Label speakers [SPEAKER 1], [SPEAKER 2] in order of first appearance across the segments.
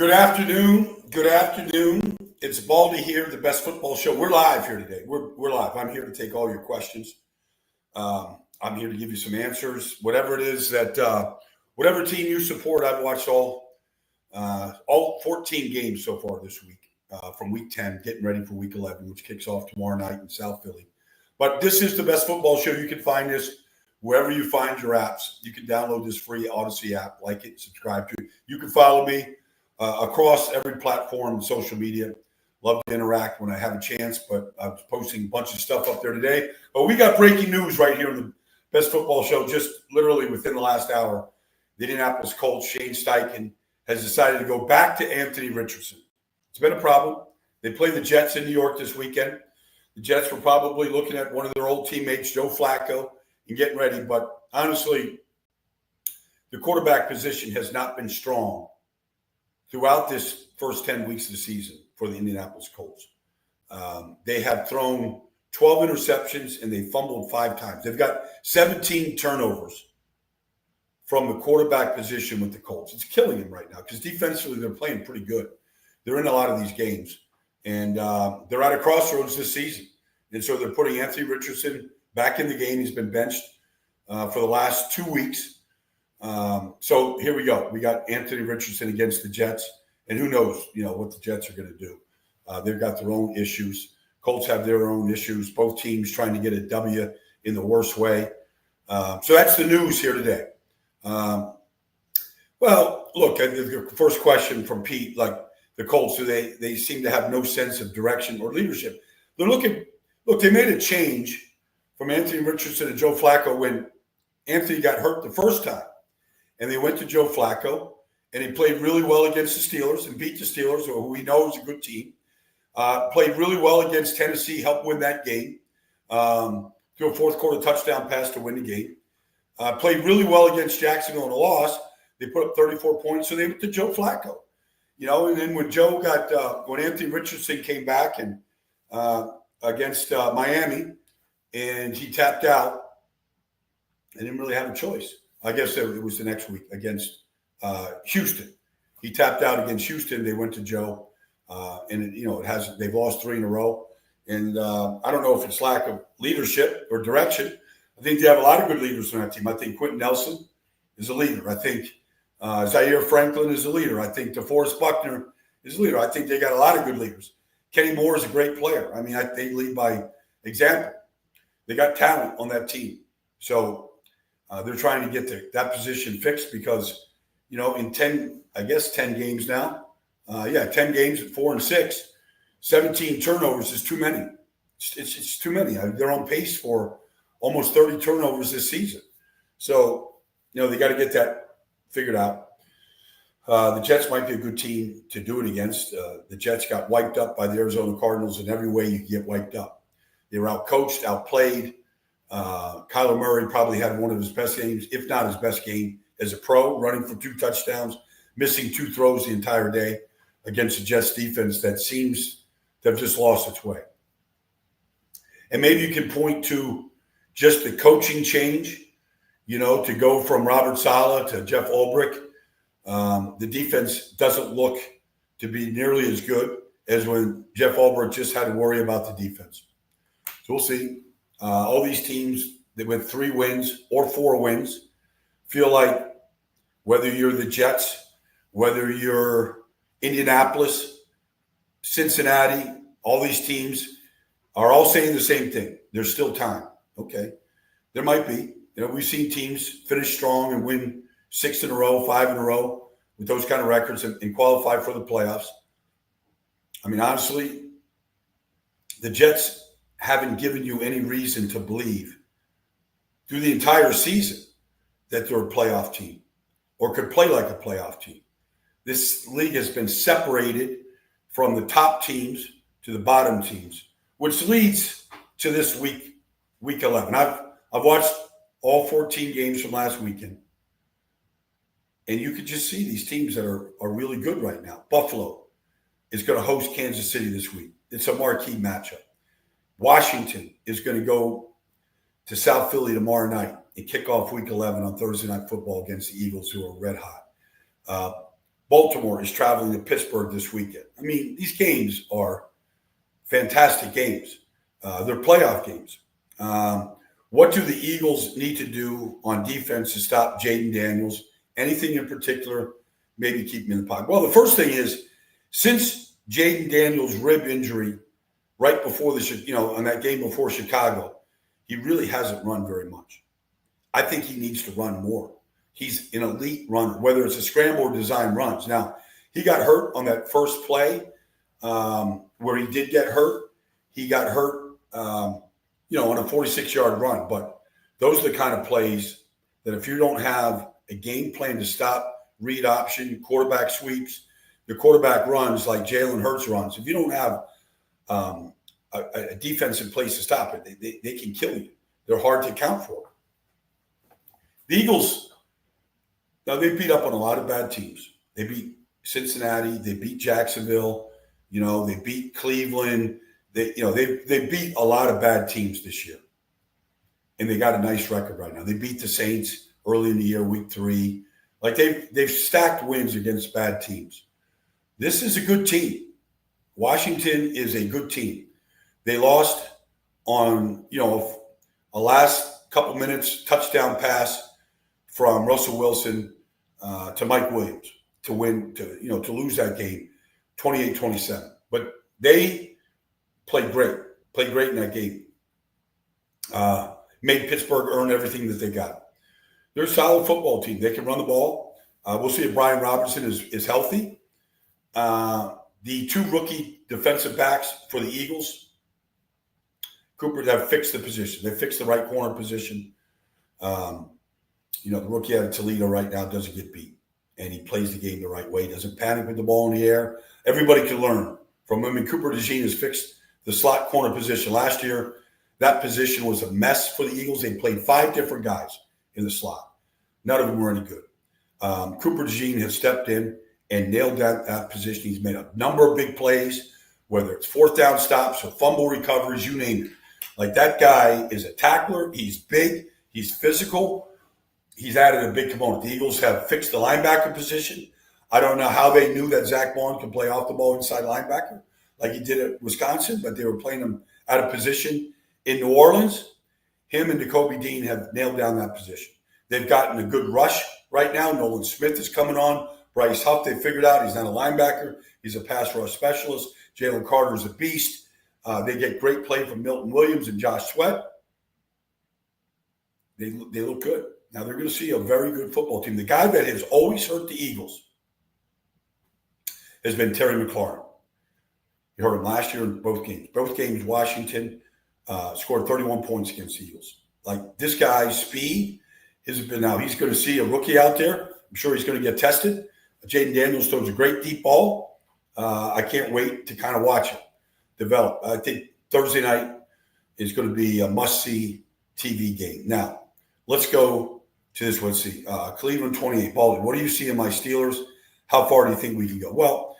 [SPEAKER 1] Good afternoon. Good afternoon. It's Baldy here, the best football show. We're live here today. We're live. I'm here to take all your questions. I'm here to give you some answers. Whatever it is that, whatever team you support, I've watched all 14 games so far this week, from week 10, getting ready for week 11, which kicks off tomorrow night in South Philly. But this is the best football show. You can find this wherever you find your apps. You can download this free Odyssey app, like it, subscribe to it. You can follow me across every platform and social media. Love to interact when I have a chance, but I was posting a bunch of stuff up there today. But we got breaking news right here on the best football show, just literally within the last hour. The Indianapolis Colts, Shane Steichen, has decided to go back to Anthony Richardson. It's been a problem. They play the Jets in New York this weekend. The Jets were probably looking at one of their old teammates, Joe Flacco, and getting ready. But honestly, the quarterback position has not been strong throughout this first 10 weeks of the season for the Indianapolis Colts. They have thrown 12 interceptions and they fumbled 5 times. They've got 17 turnovers from the quarterback position with the Colts. It's killing them right now because defensively they're playing pretty good. They're in a lot of these games, and they're at a crossroads this season. And so they're putting Anthony Richardson back in the game. He's been benched for the last 2 weeks. So here we go. We got Anthony Richardson against the Jets, and who knows, what the Jets are going to do. They've got their own issues. Colts have their own issues. Both teams trying to get a W in the worst way. So that's the news here today. Well, look, the first question from Pete, like the Colts, they seem to have no sense of direction or leadership. They made a change from Anthony Richardson to Joe Flacco when Anthony got hurt the first time. And they went to Joe Flacco, and he played really well against the Steelers and beat the Steelers, who we know is a good team. Played really well against Tennessee, helped win that game. Threw a fourth quarter touchdown pass to win the game. Played really well against Jacksonville in a loss. They put up 34 points, so they went to Joe Flacco. And then when Anthony Richardson came back and against Miami, and he tapped out, they didn't really have a choice. I guess it was the next week against Houston. He tapped out against Houston. They went to Joe, and they've lost 3 in a row. And I don't know if it's lack of leadership or direction. I think they have a lot of good leaders on that team. I think Quentin Nelson is a leader. I think Zaire Franklin is a leader. I think DeForest Buckner is a leader. I think they got a lot of good leaders. Kenny Moore is a great player. I mean, they lead by example. They got talent on that team. So they're trying to get that position fixed because, in 10 games now, 10 games at 4-6, 17 turnovers is too many. It's too many. They're on pace for almost 30 turnovers this season. So, they got to get that figured out. The Jets might be a good team to do it against. The Jets got wiped up by the Arizona Cardinals in every way you can get wiped up. They were outcoached, outplayed. Kyler Murray probably had one of his best games, if not his best game as a pro, running for 2 touchdowns, missing 2 throws the entire day against the Jets defense that seems to have just lost its way. And maybe you can point to just the coaching change, to go from Robert Saleh to Jeff Ulbrich. The defense doesn't look to be nearly as good as when Jeff Ulbrich just had to worry about the defense. So we'll see. All these teams that with 3 wins or 4 wins feel like whether you're the Jets, whether you're Indianapolis, Cincinnati, all these teams are all saying the same thing. There's still time. Okay. There might be. We've seen teams finish strong and win 6 in a row, 5 in a row with those kind of records and qualify for the playoffs. I mean, honestly, the Jets haven't given you any reason to believe through the entire season that they're a playoff team or could play like a playoff team. This league has been separated from the top teams to the bottom teams, which leads to this week 11. I've watched all 14 games from last weekend, and you could just see these teams that are really good right now. Buffalo is going to host Kansas City this week. It's a marquee matchup. Washington is going to go to South Philly tomorrow night and kick off Week 11 on Thursday Night Football against the Eagles, who are red hot. Baltimore is traveling to Pittsburgh this weekend. I mean, these games are fantastic games. They're playoff games. What do the Eagles need to do on defense to stop Jaden Daniels? Anything in particular? Maybe keep him in the pocket. Well, the first thing is, since Jaden Daniels' rib injury right before on that game before Chicago, he really hasn't run very much. I think he needs to run more. He's an elite runner, whether it's a scramble or design runs. Now, he got hurt on that first play where he did get hurt. He got hurt, on a 46-yard run. But those are the kind of plays that if you don't have a game plan to stop read option, quarterback sweeps, the quarterback runs like Jalen Hurts runs, if you don't have a defensive place to stop it, they can kill you. They're hard to account for. The Eagles, now they beat up on a lot of bad teams. They beat Cincinnati. They beat Jacksonville. They beat Cleveland. They beat a lot of bad teams this year. And they got a nice record right now. They beat the Saints early in the year, week 3. Like they've stacked wins against bad teams. This is a good team. Washington is a good team. They lost on, a last couple minutes touchdown pass from Russell Wilson to Mike Williams to win, to lose that game 28-27. But they played great in that game. Made Pittsburgh earn everything that they got. They're a solid football team. They can run the ball. We'll see if Brian Robinson is healthy. The 2 rookie defensive backs for the Eagles, Cooper, have fixed the position. They fixed the right corner position. The rookie out of Toledo right now doesn't get beat, and he plays the game the right way. Doesn't panic with the ball in the air. Everybody can learn from him. And Cooper DeJean has fixed the slot corner position. Last year, that position was a mess for the Eagles. They played 5 different guys in the slot. None of them were any good. Cooper DeJean has stepped in and nailed that position. He's made a number of big plays, whether it's 4th down stops or fumble recoveries, you name it. Like, that guy is a tackler. He's big. He's physical. He's added a big component. The Eagles have fixed the linebacker position. I don't know how they knew that Zach Bond could play off the ball inside linebacker like he did at Wisconsin, but they were playing him out of position in New Orleans. Him and Nakobe Dean have nailed down that position. They've gotten a good rush right now. Nolan Smith is coming on. Bryce Huff, they figured out he's not a linebacker. He's a pass rush specialist. Jalen Carter is a beast. They get great play from Milton Williams and Josh Sweat. They look good. Now they're going to see a very good football team. The guy that has always hurt the Eagles has been Terry McLaurin. You heard him last year in both games. Both games, Washington scored 31 points against the Eagles. Like, this guy's speed has been, now he's going to see a rookie out there. I'm sure he's going to get tested. Jaden Daniels throws a great deep ball. I can't wait to kind of watch it develop. I think Thursday night is going to be a must-see TV game. Now, let's go to this one. Let's see. Cleveland 28. Baldy, what do you see in my Steelers? How far do you think we can go? Well,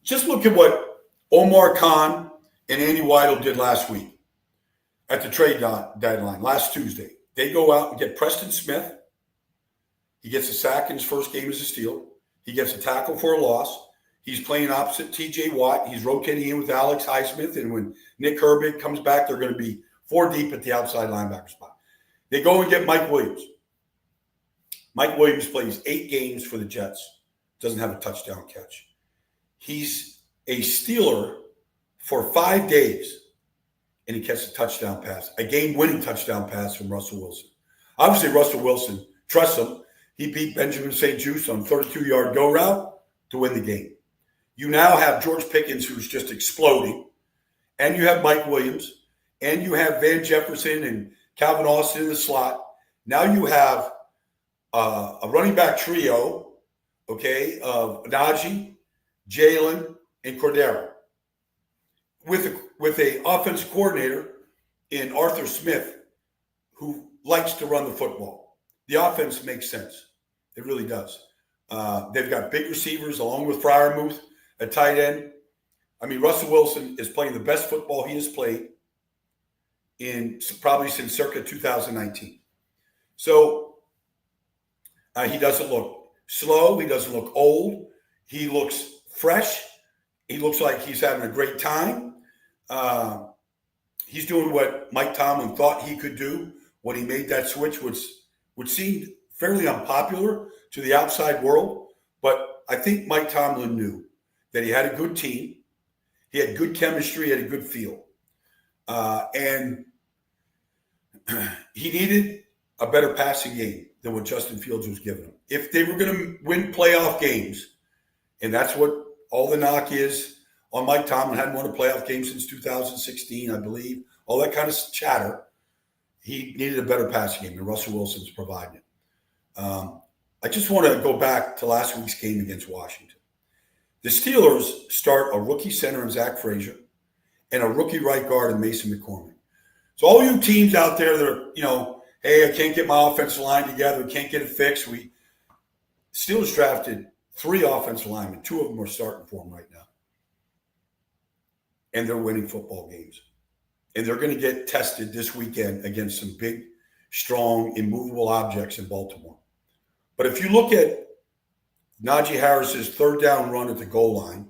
[SPEAKER 1] just look at what Omar Khan and Andy Weidel did last week at the trade deadline, last Tuesday. They go out and get Preston Smith. He gets a sack in his first game as a Steel. He gets a tackle for a loss. He's playing opposite T.J. Watt. He's rotating in with Alex Highsmith. And when Nick Herbig comes back, they're going to be 4 deep at the outside linebacker spot. They go and get Mike Williams. Mike Williams plays 8 games for the Jets. Doesn't have a touchdown catch. He's a Steeler for 5 days, and he catches a touchdown pass, a game-winning touchdown pass from Russell Wilson. Obviously, Russell Wilson trusts him. He beat Benjamin St. Juste on 32-yard go route to win the game. You now have George Pickens, who's just exploding, and you have Mike Williams, and you have Van Jefferson and Calvin Austin in the slot. Now you have a running back trio, of Najee, Jalen, and Cordero, with a offensive coordinator in Arthur Smith, who likes to run the football. The offense makes sense. It really does. They've got big receivers along with Freiermuth at tight end. I mean, Russell Wilson is playing the best football he has played in probably since circa 2019. So he doesn't look slow. He doesn't look old. He looks fresh. He looks like he's having a great time. Uh, he's doing what Mike Tomlin thought he could do when he made that switch, which seemed fairly unpopular to the outside world. But I think Mike Tomlin knew that he had a good team. He had good chemistry, he had a good feel. And he needed a better passing game than what Justin Fields was giving him. If they were going to win playoff games, and that's what all the knock is on Mike Tomlin, hadn't won a playoff game since 2016, I believe, all that kind of chatter, he needed a better passing game, and Russell Wilson's providing it. I just want to go back to last week's game against Washington. The Steelers start a rookie center in Zach Frazier and a rookie right guard in Mason McCormick. So all you teams out there that are, hey, I can't get my offensive line together, can't get it fixed. Steelers drafted 3 offensive linemen. 2 of them are starting for them right now. And they're winning football games. And they're going to get tested this weekend against some big, strong, immovable objects in Baltimore. But if you look at Najee Harris's 3rd down run at the goal line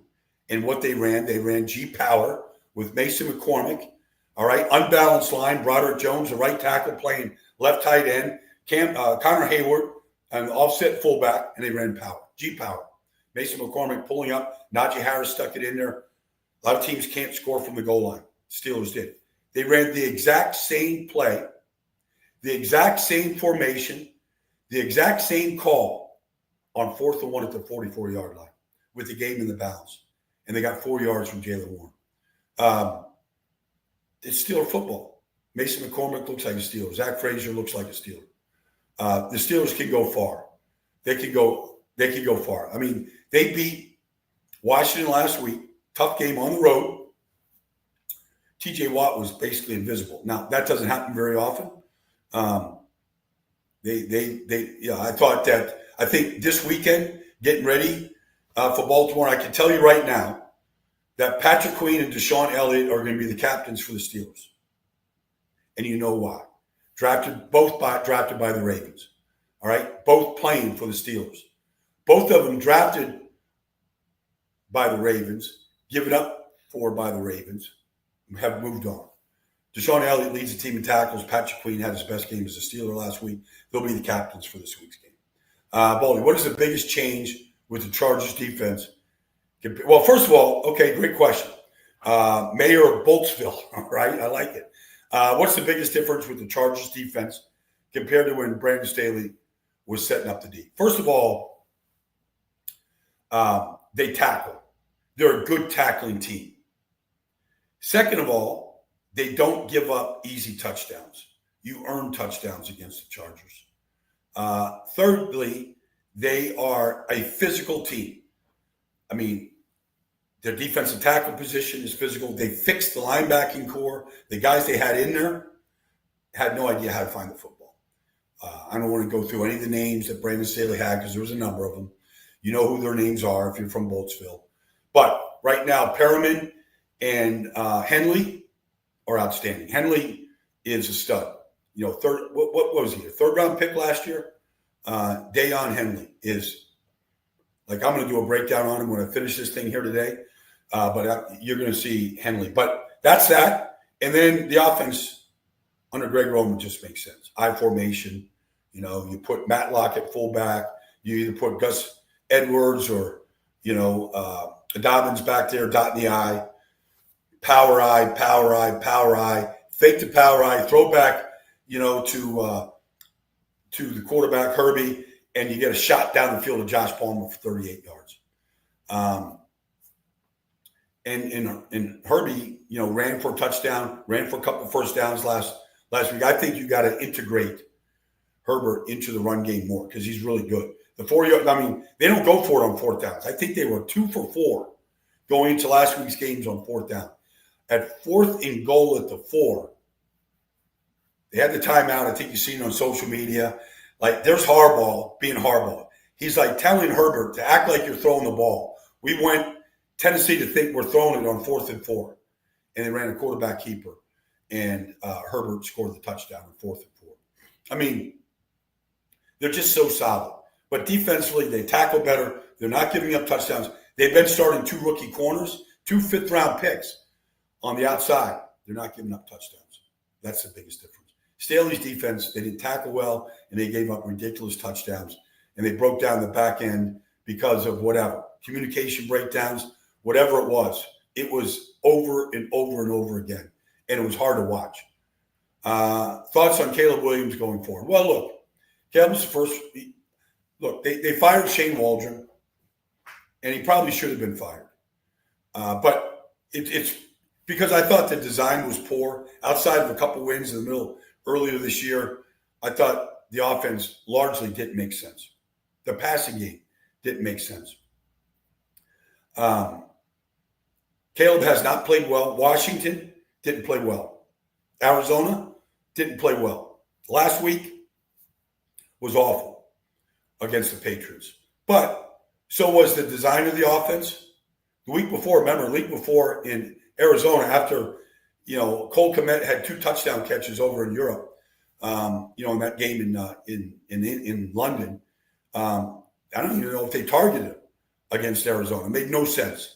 [SPEAKER 1] and what they ran G power with Mason McCormick, all right, unbalanced line, Broderick Jones, a right tackle playing left tight end, Connor Hayward, an offset fullback, and they ran power, G power. Mason McCormick pulling up, Najee Harris stuck it in there. A lot of teams can't score from the goal line. Steelers did. They ran the exact same play, the exact same formation, the exact same call on 4th and 1 at the 44-yard line with the game in the balance. And they got 4 yards from Jaylen Warren. It's Steeler football. Mason McCormick looks like a Steeler. Zach Frazier looks like a Steeler. The Steelers can go far. They can go far. I mean, they beat Washington last week. Tough game on the road. TJ Watt was basically invisible. Now, that doesn't happen very often. I think this weekend, getting ready for Baltimore, I can tell you right now that Patrick Queen and Deshaun Elliott are going to be the captains for the Steelers. And you know why. Drafted by the Ravens. All right? Both playing for the Steelers. Both of them drafted by the Ravens, given up for by the Ravens, have moved on. Deshaun Elliott leads the team in tackles. Patrick Queen had his best game as a Steeler last week. They'll be the captains for this week's game. Baldy, what is the biggest change with the Chargers defense? Well, first of all, okay, great question. Mayor of Boltsville, all right? I like it. What's the biggest difference with the Chargers defense compared to when Brandon Staley was setting up the D? First of all, they tackle. They're a good tackling team. Second of all, they don't give up easy touchdowns. You earn touchdowns against the Chargers. Thirdly, they are a physical team. I mean, their defensive tackle position is physical. They fixed the linebacking core. The guys they had in there had no idea how to find the football. I don't want to go through any of the names that Brandon Staley had because there was a number of them. You know who their names are if you're from Boltsville. But right now, Perriman and Henley are outstanding. Henley is a stud. What was he? A 3rd-round pick last year? Dayon Henley is like, I'm going to do a breakdown on him when I finish this thing here today. But you're going to see Henley. But that's that. And then the offense under Greg Roman just makes sense. I formation. You put Matlock at fullback. You either put Gus Edwards or, Dobbins back there, dotting the I. Power I. Fake the power I. Throw back, to the quarterback, Herbie, and you get a shot down the field of Josh Palmer for 38 yards. And Herbie, ran for a touchdown, ran for a couple of first downs last week. I think you got to integrate Herbert into the run game more because he's really good. The 4 yard, they don't go for it on 4th downs. I think they were 2 for 4 going into last week's games on 4th down. At 4th and goal at the 4, they had the timeout. I think you've seen it on social media. Like, there's Harbaugh being Harbaugh. He's like telling Herbert to act like you're throwing the ball. We want Tennessee to think we're throwing it on 4th and 4. And they ran a quarterback keeper. And Herbert scored the touchdown on 4th and 4. They're just so solid. But defensively, they tackle better. They're not giving up touchdowns. They've been starting 2 rookie corners, 2 fifth-round picks on the outside. They're not giving up touchdowns. That's the biggest difference. Staley's defense, they didn't tackle well, and they gave up ridiculous touchdowns. And they broke down the back end because of whatever. Communication breakdowns, whatever it was. It was over and over and over again. And it was hard to watch. Thoughts on Caleb Williams going forward? Well, look, Caleb's the first. Look, they fired Shane Waldron, and he probably should have been fired. But it's because I thought the design was poor. Outside of a couple wins in the middle earlier this year, I thought the offense largely didn't make sense. The passing game didn't make sense. Caleb has not played well. Washington didn't play well. Arizona didn't play well. Last week was awful against the Patriots. But so was the design of the offense. The week before in Arizona, after, Cole Kmet had 2 touchdown catches over in Europe, in that game in London. I don't even know if they targeted him against Arizona. It made no sense.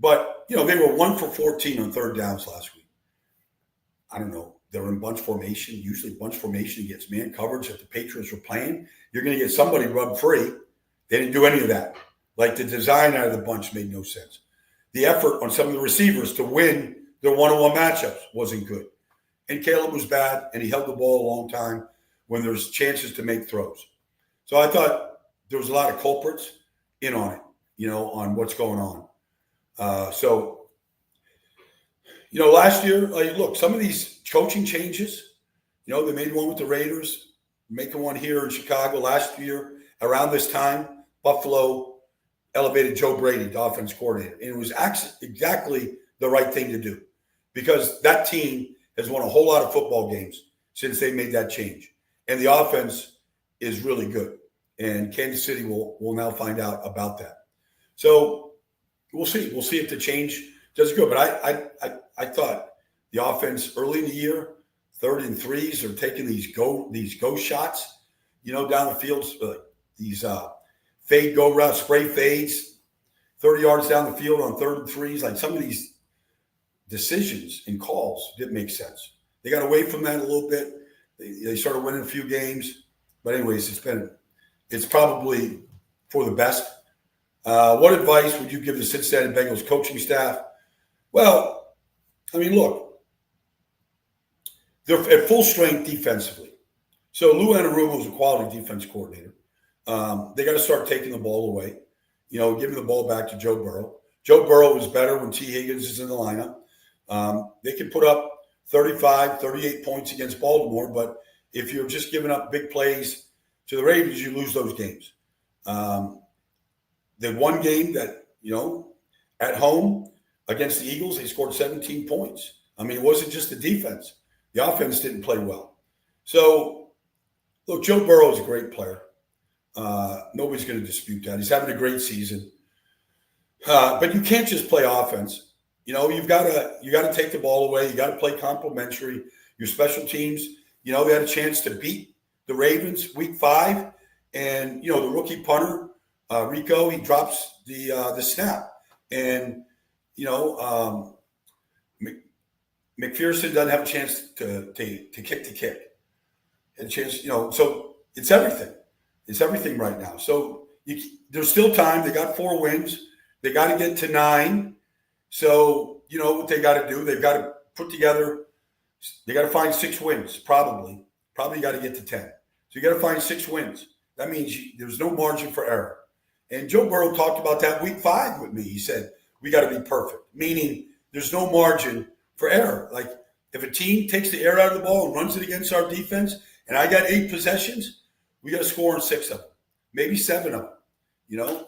[SPEAKER 1] But, they were 1 for 14 on third downs last week. I don't know. They were in bunch formation. Usually bunch formation against man coverage that the Patriots were playing. You're going to get somebody rubbed free. They didn't do any of that. Like, the design out of the bunch made no sense. The effort on some of the receivers to win their one-on-one matchups wasn't good. And Caleb was bad, and he held the ball a long time when there's chances to make throws. So I thought there was a lot of culprits in on it, on what's going on. Last year, look, some of these coaching changes, they made one with the Raiders, making one here in Chicago last year. Around this time, Buffalo elevated Joe Brady, the offense coordinator. And it was exactly the right thing to do because that team has won a whole lot of football games since they made that change. And the offense is really good. And Kansas City will now find out about that. So we'll see. We'll see if the change does good. But I thought the offense early in the year, 3rd and 3s, are taking these go shots, down the field, these fade go routes, spray fades, 30 yards down the field on 3rd and 3s. Like, some of these decisions and calls didn't make sense. They got away from that a little bit. They started winning a few games. But anyways, it's probably for the best. What advice would you give the Cincinnati Bengals coaching staff? Well, look, they're at full strength defensively. So Lou Anarumo is a quality defense coordinator. They got to start taking the ball away, giving the ball back to Joe Burrow. Joe Burrow is better when T. Higgins is in the lineup. They can put up 35, 38 points against Baltimore, but if you're just giving up big plays to the Ravens, you lose those games. The one game that, at home against the Eagles, they scored 17 points. It wasn't just the defense. The offense didn't play well. So, look, Joe Burrow is a great player. Nobody's going to dispute that. He's having a great season. But you can't just play offense. You got to take the ball away. You got to play complementary. Your special teams, they had a chance to beat the Ravens week 5. And, the rookie punter, Rico, he drops the snap. And, McPherson doesn't have a chance to kick the kick. And a chance, so it's everything. It's everything right now. So there's still time. They got 4 wins. They got to get to 9. So, what they got to do? They've got to put together – they got to find 6 wins, probably. Probably got to get to 10. So you got to find 6 wins. That means there's no margin for error. And Joe Burrow talked about that week 5 with me. He said, we got to be perfect, meaning there's no margin for error. Like, if a team takes the air out of the ball and runs it against our defense, and I got 8 possessions, we got to score on 6 of them, maybe 7 of them.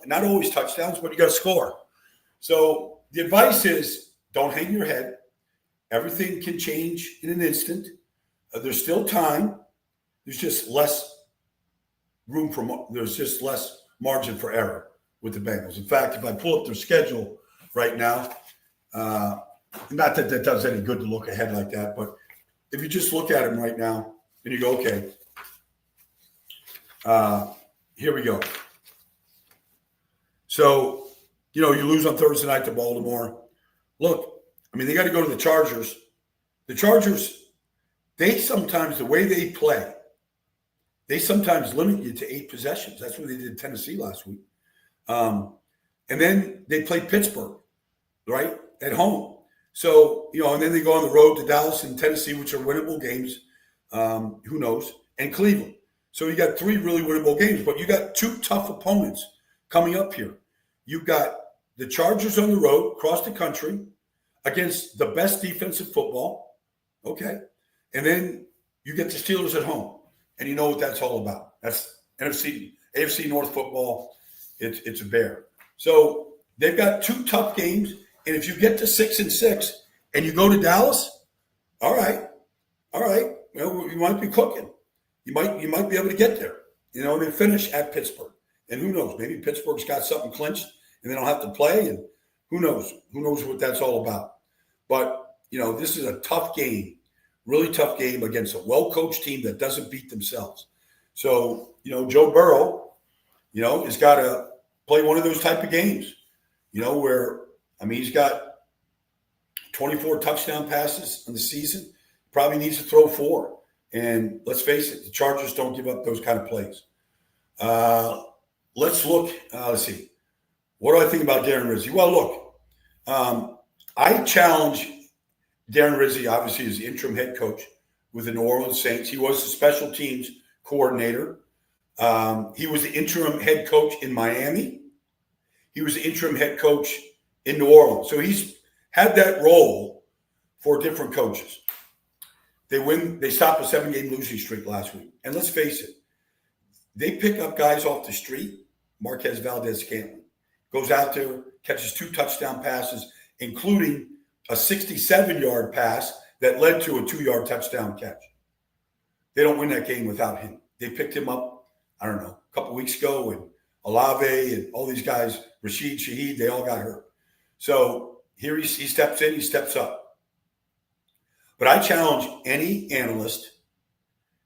[SPEAKER 1] Not always touchdowns, but you got to score. So the advice is don't hang your head. Everything can change in an instant. There's still time. There's just less margin for error with the Bengals. In fact, if I pull up their schedule right now, not that that does any good to look ahead like that, but if you just look at them right now and you go, okay, here we go. So, you lose on Thursday night to Baltimore. Look, I mean, they got to go to the Chargers. The Chargers, the way they play, they sometimes limit you to 8 possessions. That's what they did in Tennessee last week. And then they play Pittsburgh, right, at home. So, and then they go on the road to Dallas and Tennessee, which are winnable games. Who knows? And Cleveland. So you got 3 really winnable games, but you got 2 tough opponents coming up here. You've got the Chargers on the road, across the country, against the best defensive football. Okay. And then you get the Steelers at home. And you know what that's all about. That's AFC North football. It's a bear. So they've got 2 tough games. And if you get to 6-6 and you go to Dallas, all right. You might be cooking. You might be able to get there. And then finish at Pittsburgh. And who knows? Maybe Pittsburgh's got something clinched and they don't have to play. And who knows? Who knows what that's all about? But, this is a tough game, really tough game against a well-coached team that doesn't beat themselves. So, Joe Burrow, has got to play one of those type of games, where, he's got 24 touchdown passes in the season. Probably needs to throw 4. And let's face it, the Chargers don't give up those kind of plays. Let's look. Let's see. What do I think about Darren Rizzi? Well, look, I challenge Darren Rizzi, obviously, as the interim head coach with the New Orleans Saints. He was the special teams coordinator. He was the interim head coach in Miami. He was the interim head coach in New Orleans. So he's had that role for different coaches. They stopped a 7-game losing streak last week. And let's face it, they pick up guys off the street. Marquez Valdez-Scantling goes out there, catches 2 touchdown passes, including a 67-yard pass that led to a 2-yard touchdown catch. They don't win that game without him. They picked him up, a couple weeks ago, and Olave and all these guys, Rashid Shaheed, they all got hurt. So here he steps in, he steps up. But I challenge any analyst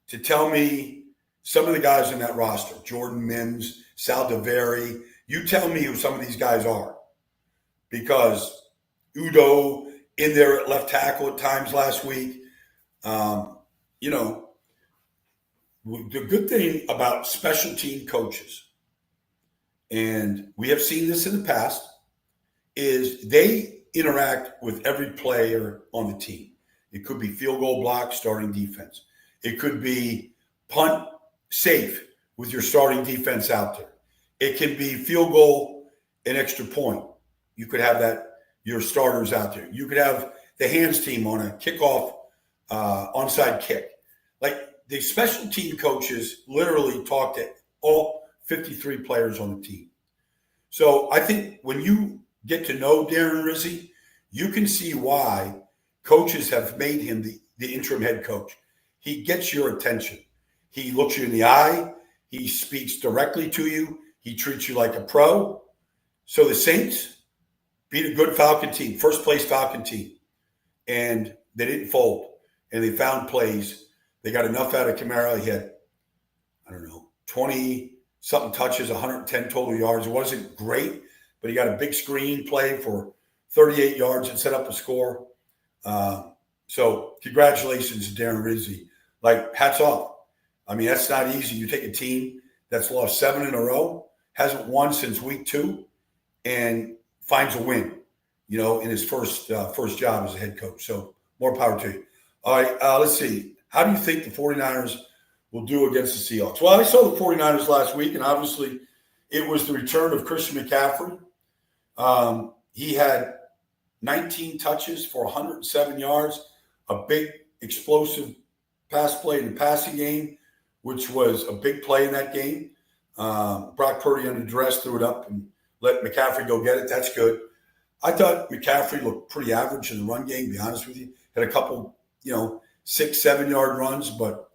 [SPEAKER 1] to tell me some of the guys in that roster, Jordan Mims, Sal DeVeri, you tell me who some of these guys are. Because Udo in there at left tackle at times last week. The good thing about special team coaches, and we have seen this in the past, is they interact with every player on the team. It could be field goal block, starting defense. It could be punt safe with your starting defense out there. It can be field goal and extra point. You could have your starters out there. You could have the hands team on a kickoff onside kick. Like the special team coaches literally talk to all 53 players on the team. So I think when you get to know Darren Rizzi, you can see why coaches have made him the interim head coach. He gets your attention. He looks you in the eye. He speaks directly to you. He treats you like a pro. So the Saints beat a good Falcon team, first place Falcon team. And they didn't fold. And they found plays. They got enough out of Kamara. He had, 20-something touches, 110 total yards. It wasn't great, but he got a big screen play for 38 yards and set up a score. So congratulations to Darren Rizzi. Like, hats off. That's not easy. You take a team that's lost 7 in a row, hasn't won since week 2, and finds a win, in his first job as a head coach. So more power to you. All right, let's see. How do you think the 49ers will do against the Seahawks? Well, I saw the 49ers last week, and obviously it was the return of Christian McCaffrey. He had 19 touches for 107 yards, a big explosive pass play in the passing game, which was a big play in that game. Brock Purdy under duress threw it up and let McCaffrey go get it. That's good. I thought McCaffrey looked pretty average in the run game, to be honest with you. Had a couple, 6-7 yard runs, but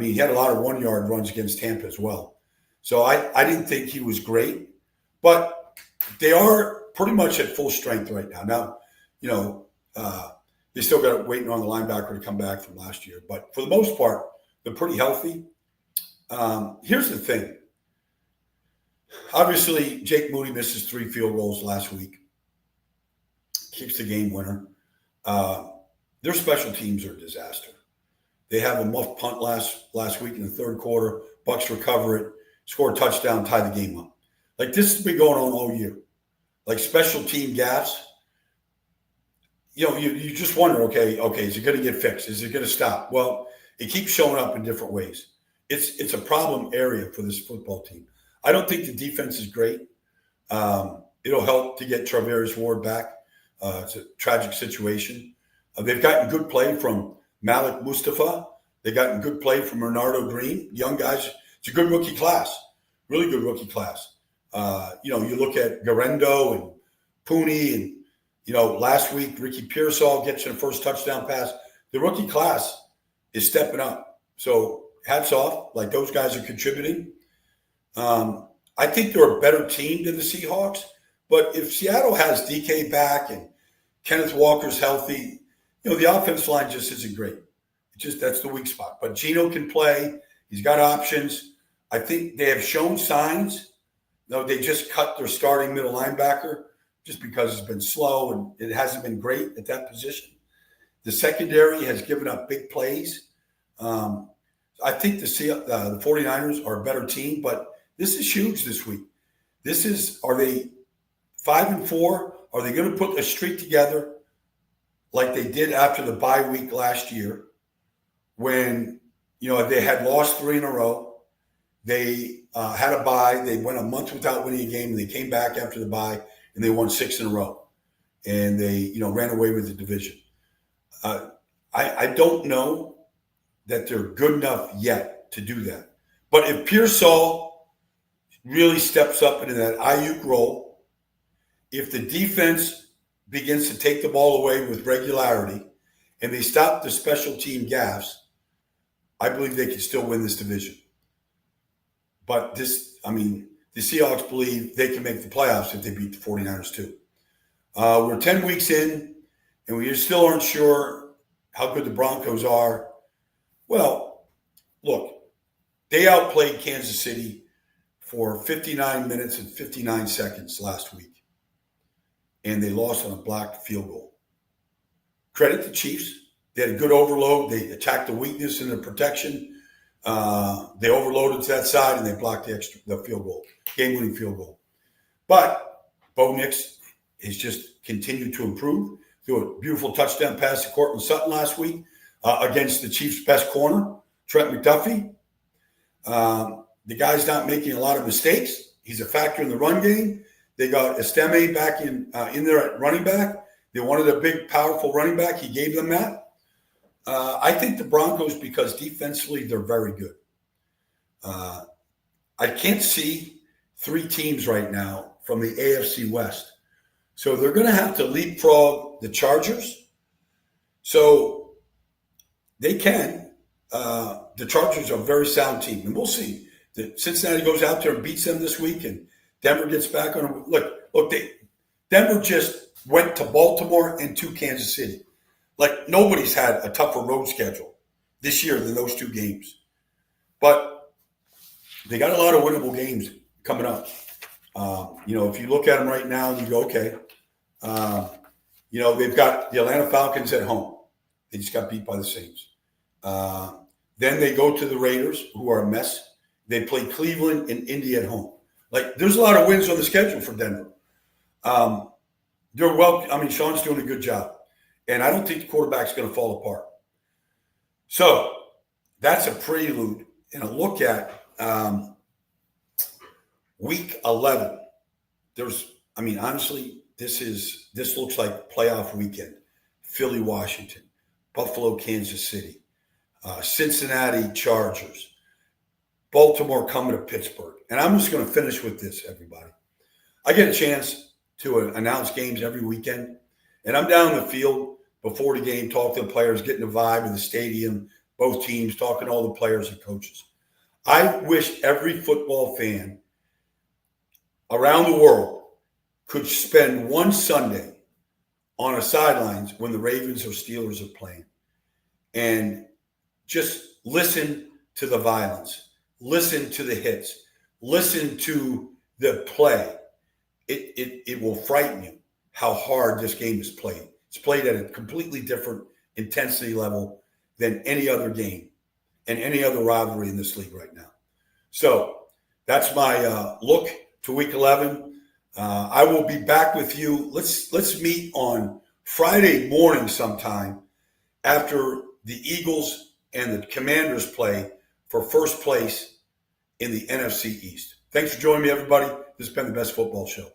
[SPEAKER 1] he had a lot of 1 yard runs against Tampa as well. So I didn't think he was great, but they are pretty much at full strength right now. Now, they still got waiting on the linebacker to come back from last year, but for the most part, they're pretty healthy. Here's the thing. Obviously, Jake Moody misses 3 field goals last week. Keeps the game winner. Their special teams are a disaster. They have a muff punt last week in the third quarter. Bucks recover it, score a touchdown, tie the game up. Like, this has been going on all year. Like, special team gaffes. You just wonder, okay, is it going to get fixed? Is it going to stop? Well, it keeps showing up in different ways. It's a problem area for this football team. I don't think the defense is great. It'll help to get Travis Ward back. It's a tragic situation. They've gotten good play from Malik Mustafa. They've gotten good play from Bernardo Green. Young guys. It's a good rookie class. Really good rookie class. You look at Garendo and Pooney and, last week, Ricky Pearsall gets in the first touchdown pass. The rookie class is stepping up. So hats off. Like, those guys are contributing. I think they're a better team than the Seahawks. But if Seattle has DK back and Kenneth Walker's healthy, the offensive line just isn't great. That's the weak spot. But Geno can play. He's got options. I think they have shown signs. They just cut their starting middle linebacker just because it's been slow and it hasn't been great at that position. The secondary has given up big plays. I think the 49ers are a better team, but this is huge this week. Are they 5-4? Are they going to put a streak together like they did after the bye week last year when, they had lost 3 in a row? They had a bye. They went a month without winning a game, and they came back after the bye, and they won 6 in a row. And they, ran away with the division. I don't know that they're good enough yet to do that. But if Pearsall really steps up into that Ayuk role, if the defense begins to take the ball away with regularity and they stop the special team gaffes, I believe they can still win this division. But the Seahawks believe they can make the playoffs if they beat the 49ers too. We're 10 weeks in, and we still aren't sure how good the Broncos are. Well, look, they outplayed Kansas City for 59 minutes and 59 seconds last week, and they lost on a blocked field goal. Credit the Chiefs. They had a good overload. They attacked the weakness in the protection. They overloaded to that side, and they blocked the field goal, game-winning field goal. But Bo Nix has just continued to improve. Threw a beautiful touchdown pass to Cortland Sutton last week against the Chiefs' best corner, Trent McDuffie. The guy's not making a lot of mistakes. He's a factor in the run game. They got Estime back in there at running back. They wanted a big, powerful running back. He gave them that. I think the Broncos, because defensively they're very good. I can't see 3 teams right now from the AFC West. So they're going to have to leapfrog the Chargers. So they can. The Chargers are a very sound team. And we'll see. Cincinnati goes out there and beats them this week, and Denver gets back on them. Look, Denver just went to Baltimore and to Kansas City. Like, nobody's had a tougher road schedule this year than those 2 games. But they got a lot of winnable games coming up. If you look at them right now, you go, okay. They've got the Atlanta Falcons at home. They just got beat by the Saints. Then they go to the Raiders, who are a mess. They play Cleveland and Indy at home. Like, there's a lot of wins on the schedule for Denver. Sean's doing a good job. And I don't think the quarterback's going to fall apart. So that's a prelude and a look at week 11. Honestly, this looks like playoff weekend. Philly, Washington, Buffalo, Kansas City, Cincinnati, Chargers, Baltimore coming to Pittsburgh. And I'm just going to finish with this, everybody. I get a chance to announce games every weekend. And I'm down the field before the game, talking to the players, getting the vibe of the stadium, both teams, talking to all the players and coaches. I wish every football fan around the world could spend one Sunday on a sidelines when the Ravens or Steelers are playing and just listen to the violence, listen to the hits, listen to the play, it will frighten you how hard this game is played. It's played at a completely different intensity level than any other game and any other rivalry in this league right now. So that's my look to Week 11. I will be back with you. Let's meet on Friday morning sometime after the Eagles and the Commanders play for first place in the NFC East. Thanks for joining me, everybody. This has been the Best Football Show.